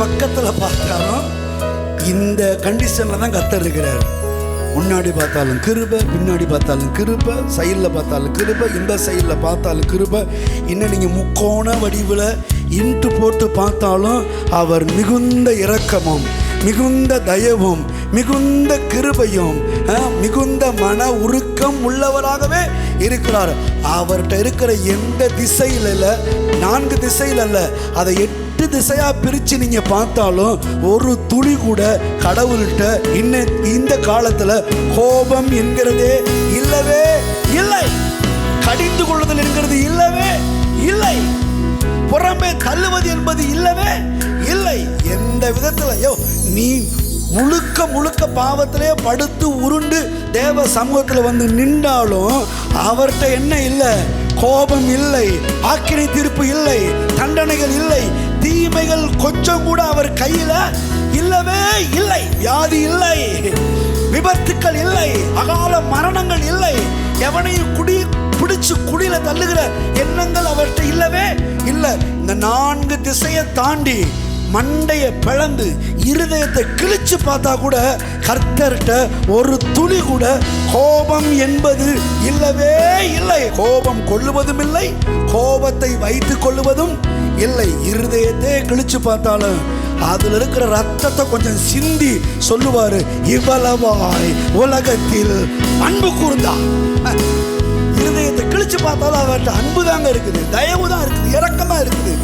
பக்கத்தில் பார்த்தாலும் இந்த கண்டிஷனில் தான் கர்த்தர் இருக்கிறார். முன்னாடி பார்த்தாலும் கிருபை, பின்னாடி பார்த்தாலும் கிருபை, சைடில் பார்த்தாலும் கிருபை, இந்த சைடில் பார்த்தாலும் கிருபை. இன்னும் நீங்கள் முக்கோண வடிவில் இன்ட்டு போட்டு பார்த்தாலும் அவர் மிகுந்த இரக்கமும் மிகுந்த தயவும் மிகுந்த கிருபையும் மிகுந்த மன உருக்கம் உள்ளவராகவே இருக்கிறார். அவர்கிட்ட இருக்கிற எந்த திசையில் இல்லை, 4 திசையில் அல்ல, அதை 8 திசையா பிரிச்சு நீங்க பார்த்தாலும் ஒரு துளி கூட கடவுள்கிட்ட இந்த காலத்துல கோபம் என்கிறதே இல்லவே இல்லை. கடிந்து கொள்ளுதல் என்கிறது இல்லவே இல்லை. புறம்பே தள்ளுவது என்பது இல்லவே இல்லை. எந்த விதத்துல நீ முழுக்க முழுக்க பாவத்திலே படுத்து உருண்டு தேவ சமூகத்தில் வந்து நின்றாலும் அவர்கிட்ட என்ன இல்லை? கோபம் இல்லை, ஆக்கினை தீர்ப்பு இல்லை, தண்டனைகள் இல்லை, தீமைகள் கொஞ்சம் கூட அவர் கையில இல்லவே இல்லை. வியாதி இல்லை, விபத்துக்கள் இல்லை, அகால மரணங்கள் இல்லை, எவனையும் பிடிச்சு குடியில தள்ளுகிற எண்ணங்கள் அவர்கிட்ட இல்லவே இல்லை. இந்த 4 திசையை தாண்டி மண்டைய பிளந்து இருதயத்தை கிழிச்சு பார்த்தா கூட கர்த்தர்கிட்ட ஒரு துளி கூட கோபம் என்பது இல்லவே இல்லை. கோபம் கொள்ளுவதும் இல்லை, கோபத்தை வைத்துக் கொள்ளுவதும் இல்லை. இருதயத்தை கிழிச்சு பார்த்தாலும் அதுல இருக்கிற ரத்தத்தை கொஞ்சம் சிந்தி சொல்லுவாரு, இவ்வளவாய் உலகத்தில் அன்பு கூர்ந்தா. இருதயத்தை கிழிச்சு பார்த்தாலும் அவர்கிட்ட அன்பு தாங்க இருக்குது, தயவு தான் இருக்குது, இரக்கமா இருக்குது.